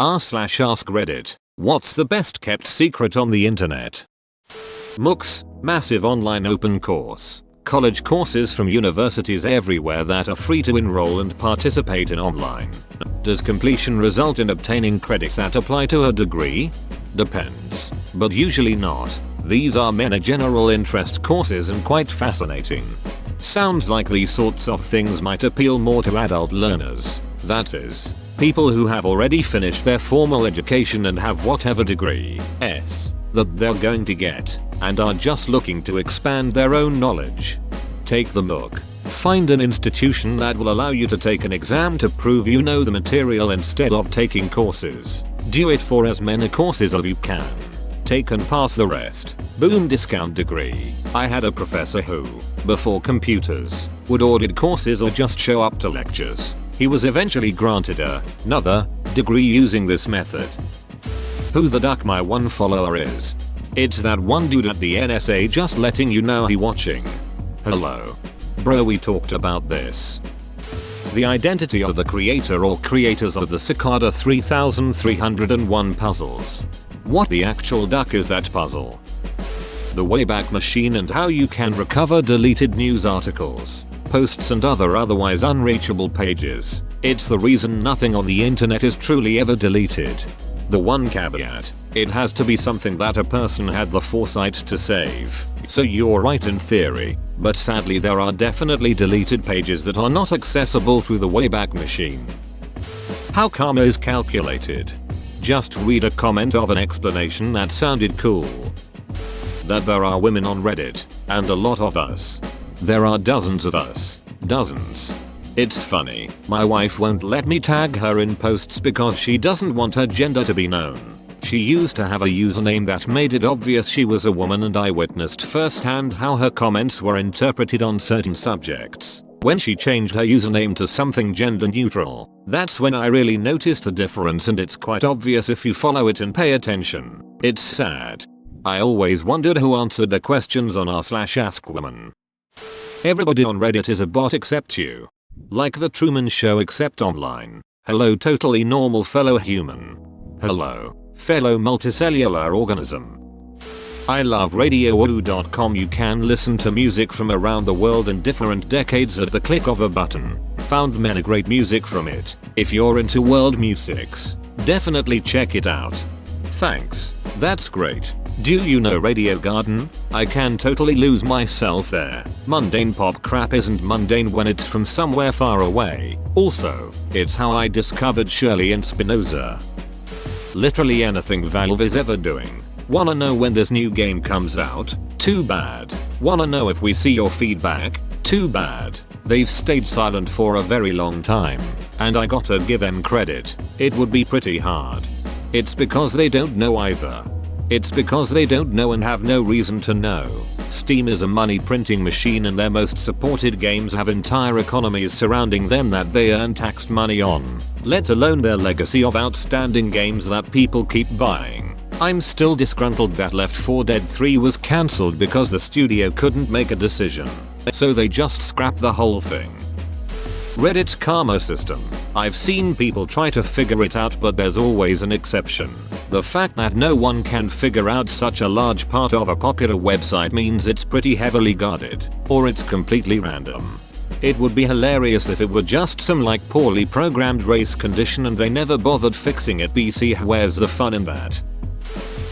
r/ask Reddit. What's the best kept secret on the internet? MOOCs, massive online open course. College courses from universities everywhere that are free to enroll and participate in online. Does completion result in obtaining credits that apply to a degree? Depends, but usually not. These are many general interest courses and quite fascinating. Sounds like these sorts of things might appeal more to adult learners. That is, people who have already finished their formal education and have whatever degree that they're going to get, and are just looking to expand their own knowledge. Take the MOOC. Find an institution that will allow you to take an exam to prove you know the material instead of taking courses. Do it for as many courses as you can. Take and pass the rest. Boom, discount degree. I had a professor who, before computers, would audit courses or just show up to lectures. He was eventually granted another degree using this method. Who the duck my one follower is? It's that one dude at the NSA just letting you know he watching. Hello. Bro, we talked about this. The identity of the creator or creators of the Cicada 3301 puzzles. What the actual duck is that puzzle? The Wayback Machine and how you can recover deleted news articles, posts and other otherwise unreachable pages. It's the reason nothing on the internet is truly ever deleted. The one caveat, it has to be something that a person had the foresight to save. So you're right in theory, but sadly there are definitely deleted pages that are not accessible through the Wayback Machine. How karma is calculated? Just read a comment of an explanation that sounded cool. That there are women on Reddit, and a lot of us. There are dozens of us. Dozens. It's funny, my wife won't let me tag her in posts because she doesn't want her gender to be known. She used to have a username that made it obvious she was a woman, and I witnessed firsthand how her comments were interpreted on certain subjects. When she changed her username to something gender neutral, that's when I really noticed the difference, and it's quite obvious if you follow it and pay attention. It's sad. I always wondered who answered the questions on r/askwoman. Everybody on Reddit is a bot except you. Like the Truman Show except online. Hello totally normal fellow human. Hello, fellow multicellular organism. I love RadioWoo.com. You can listen to music from around the world in different decades at the click of a button. Found many great music from it. If you're into world musics, definitely check it out. Thanks. That's great. Do you know Radio Garden? I can totally lose myself there. Mundane pop crap isn't mundane when it's from somewhere far away. Also, it's how I discovered Shirley and Spinoza. Literally anything Valve is ever doing. Wanna know when this new game comes out? Too bad. Wanna know if we see your feedback? Too bad. They've stayed silent for a very long time, and I gotta give them credit. It would be pretty hard. It's because they don't know either. It's because they don't know and have no reason to know. Steam is a money printing machine, and their most supported games have entire economies surrounding them that they earn taxed money on, let alone their legacy of outstanding games that people keep buying. I'm still disgruntled that Left 4 Dead 3 was cancelled because the studio couldn't make a decision, so they just scrapped the whole thing. Reddit's karma system. I've seen people try to figure it out, but there's always an exception. The fact that no one can figure out such a large part of a popular website means it's pretty heavily guarded, or it's completely random. It would be hilarious if it were just some like poorly programmed race condition and they never bothered fixing it. BC, where's the fun in that?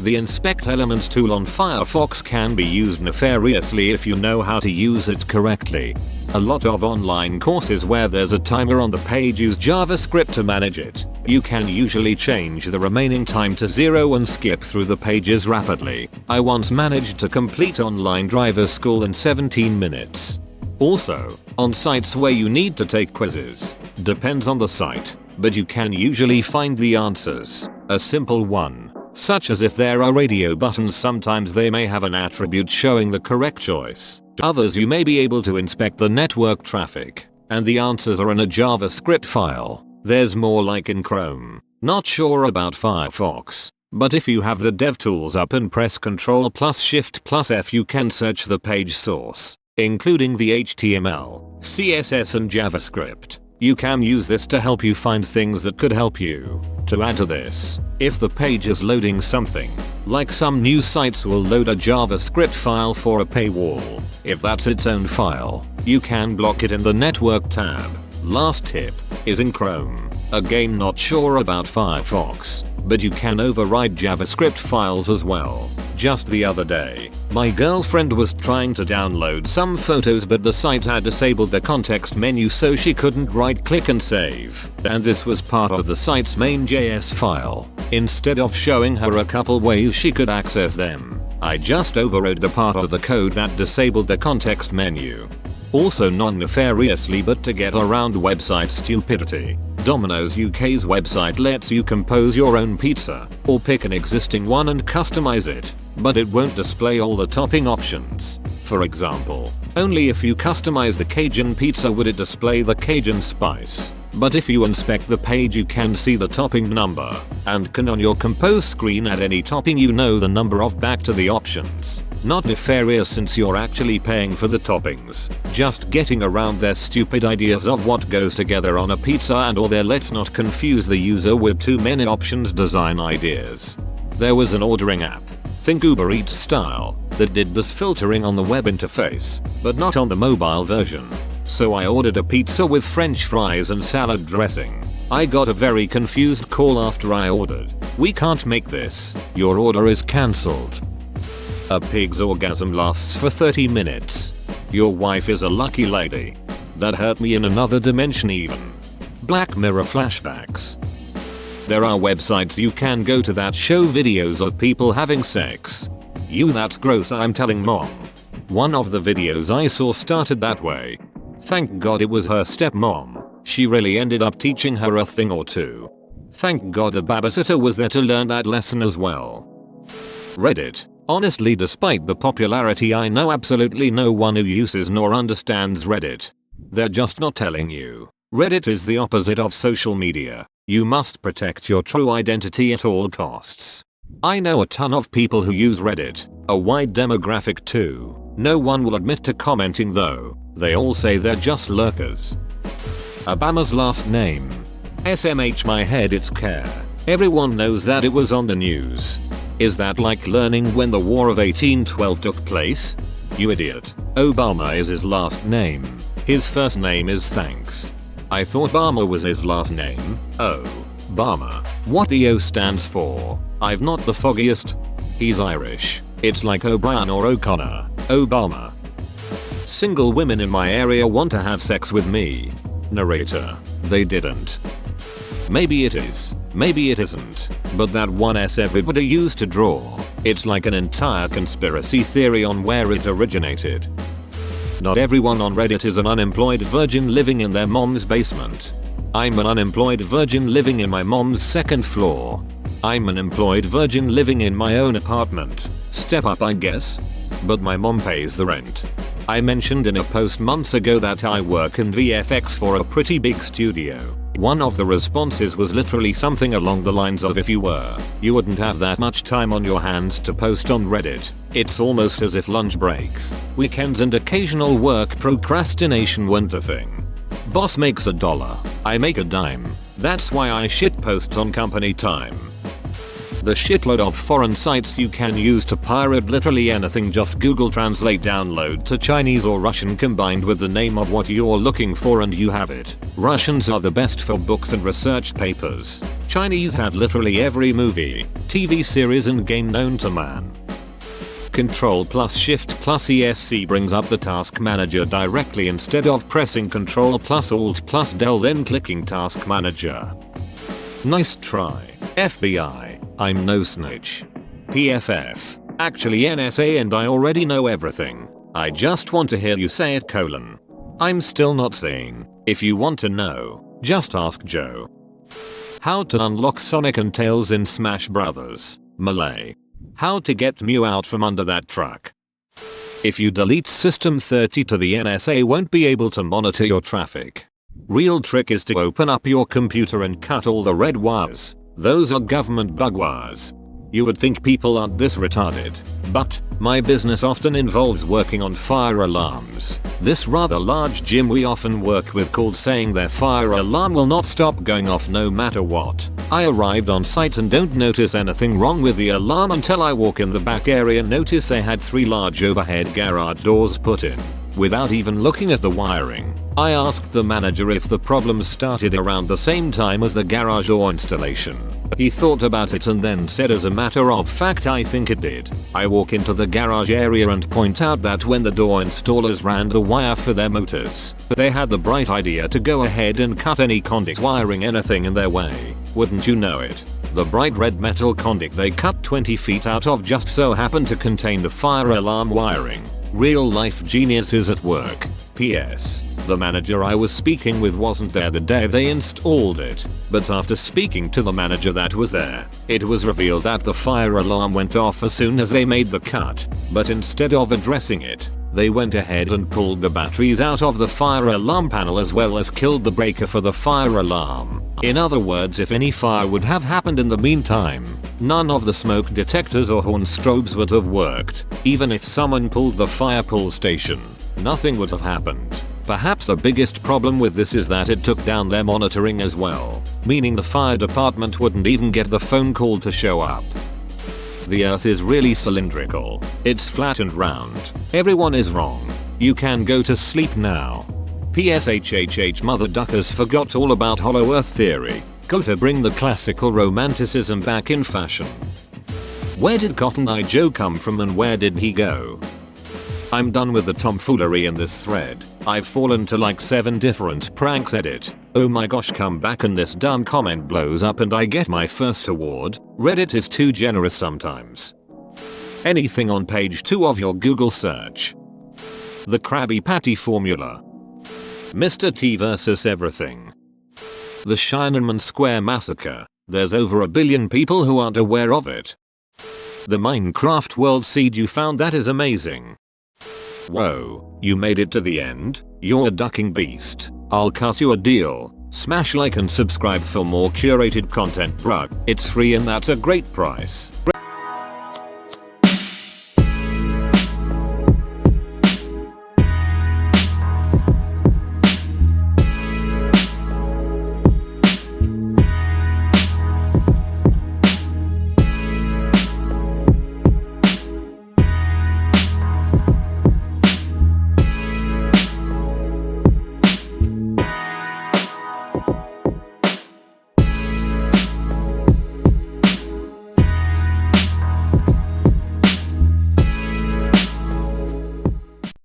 The Inspect Elements tool on Firefox can be used nefariously if you know how to use it correctly. A lot of online courses where there's a timer on the page use JavaScript to manage it. You can usually change the remaining time to 0 and skip through the pages rapidly. I once managed to complete online driver's school in 17 minutes. Also, on sites where you need to take quizzes, depends on the site, but you can usually find the answers. A simple one, such as if there are radio buttons, sometimes they may have an attribute showing the correct choice. Others you may be able to inspect the network traffic, and the answers are in a JavaScript file. There's more like in Chrome. Not sure about Firefox, but if you have the DevTools up and press Ctrl+Shift+F you can search the page source, including the HTML, CSS and JavaScript. You can use this to help you find things that could help you. To add to this, if the page is loading something, like some news sites will load a JavaScript file for a paywall, if that's its own file, you can block it in the network tab. Last tip is in Chrome. Again, not sure about Firefox, but you can override JavaScript files as well. Just the other day, my girlfriend was trying to download some photos, but the site had disabled the context menu, so she couldn't right click and save. And this was part of the site's main JS file. Instead of showing her a couple ways she could access them, I just overrode the part of the code that disabled the context menu. Also, non-nefariously but to get around website stupidity, Domino's UK's website lets you compose your own pizza, or pick an existing one and customize it, but it won't display all the topping options. For example, only if you customize the Cajun pizza would it display the Cajun spice. But if you inspect the page, you can see the topping number, and can on your compose screen add any topping you know the number of back to the options. Not nefarious since you're actually paying for the toppings, just getting around their stupid ideas of what goes together on a pizza and or their let's not confuse the user with too many options design ideas. There was an ordering app, think Uber Eats style, that did this filtering on the web interface, but not on the mobile version. So I ordered a pizza with French fries and salad dressing. I got a very confused call after I ordered. We can't make this. Your order is cancelled. A pig's orgasm lasts for 30 minutes. Your wife is a lucky lady. That hurt me in another dimension even. Black Mirror flashbacks. There are websites you can go to that show videos of people having sex. That's gross, I'm telling mom. One of the videos I saw started that way. Thank God it was her stepmom. She really ended up teaching her a thing or two. Thank God the babysitter was there to learn that lesson as well. Reddit. Honestly, despite the popularity, I know absolutely no one who uses nor understands Reddit. They're just not telling you. Reddit is the opposite of social media. You must protect your true identity at all costs. I know a ton of people who use Reddit, a wide demographic too. No one will admit to commenting though. They all say they're just lurkers. Obama's last name. SMH my head, it's Care. Everyone knows that it was on the news. Is that like learning when the War of 1812 took place? You idiot. Obama is his last name. His first name is Thanks. I thought Obama was his last name. Oh. Obama. What the O stands for? I've not the foggiest. He's Irish. It's like O'Brien or O'Connor. Obama. Single women in my area want to have sex with me. Narrator. They didn't. Maybe it is, maybe it isn't, but that one S everybody used to draw, it's like an entire conspiracy theory on where it originated. Not everyone on Reddit is an unemployed virgin living in their mom's basement. I'm an unemployed virgin living in my mom's second floor. I'm an employed virgin living in my own apartment. Step up, I guess. But my mom pays the rent. I mentioned in a post months ago that I work in VFX for a pretty big studio. One of the responses was literally something along the lines of, if you were, you wouldn't have that much time on your hands to post on Reddit. It's almost as if lunch breaks, weekends and occasional work procrastination weren't a thing. Boss makes $1, I make a dime. That's why I shitpost on company time. The shitload of foreign sites you can use to pirate literally anything, just Google Translate download to Chinese or Russian combined with the name of what you're looking for and you have it. Russians are the best for books and research papers. Chinese have literally every movie, TV series and game known to man. Control plus Shift plus ESC brings up the task manager directly instead of pressing Control plus Alt plus Del then clicking task manager. Nice try, FBI. I'm no snitch. PFF. Actually NSA and I already know everything. I just want to hear you say it : I'm still not saying. If you want to know, just ask Joe. How to unlock Sonic and Tails in Smash Bros. Melee. How to get Mew out from under that truck. If you delete System 30 to the NSA won't be able to monitor your traffic. Real trick is to open up your computer and cut all the red wires. Those are government bug wires. You would think people aren't this retarded. But my business often involves working on fire alarms. This rather large gym we often work with called saying their fire alarm will not stop going off no matter what. I arrived on site and don't notice anything wrong with the alarm until I walk in the back area and notice they had 3 large overhead garage doors put in. Without even looking at the wiring, I asked the manager if the problem started around the same time as the garage door installation. He thought about it and then said, as a matter of fact, I think it did. I walk into the garage area and point out that when the door installers ran the wire for their motors, they had the bright idea to go ahead and cut any conduit wiring anything in their way. Wouldn't you know it, the bright red metal conduit they cut 20 feet out of just so happened to contain the fire alarm wiring. Real life geniuses at work. PS. The manager I was speaking with wasn't there the day they installed it, but after speaking to the manager that was there, it was revealed that the fire alarm went off as soon as they made the cut, but instead of addressing it, they went ahead and pulled the batteries out of the fire alarm panel as well as killed the breaker for the fire alarm. In other words, if any fire would have happened in the meantime, none of the smoke detectors or horn strobes would have worked. Even if someone pulled the fire pull station, nothing would have happened. Perhaps the biggest problem with this is that it took down their monitoring as well, meaning the fire department wouldn't even get the phone call to show up. The earth is really cylindrical. It's flat and round. Everyone is wrong. You can go to sleep now. PSHHH mother duckers forgot all about hollow earth theory. Go to bring the classical romanticism back in fashion. Where did Cotton Eye Joe come from and where did he go? I'm done with the tomfoolery in this thread. I've fallen to like 7 different pranks edit. Oh my gosh, come back and this dumb comment blows up and I get my first award. Reddit is too generous sometimes. Anything on page 2 of your Google search. The Krabby Patty formula. Mr. T versus everything. The Tiananmen Square massacre. There's over a billion people who aren't aware of it. The Minecraft world seed you found, that is amazing. Whoa, you made it to the end? You're a ducking beast. I'll cut you a deal. Smash like and subscribe for more curated content, bruh. It's free and that's a great price.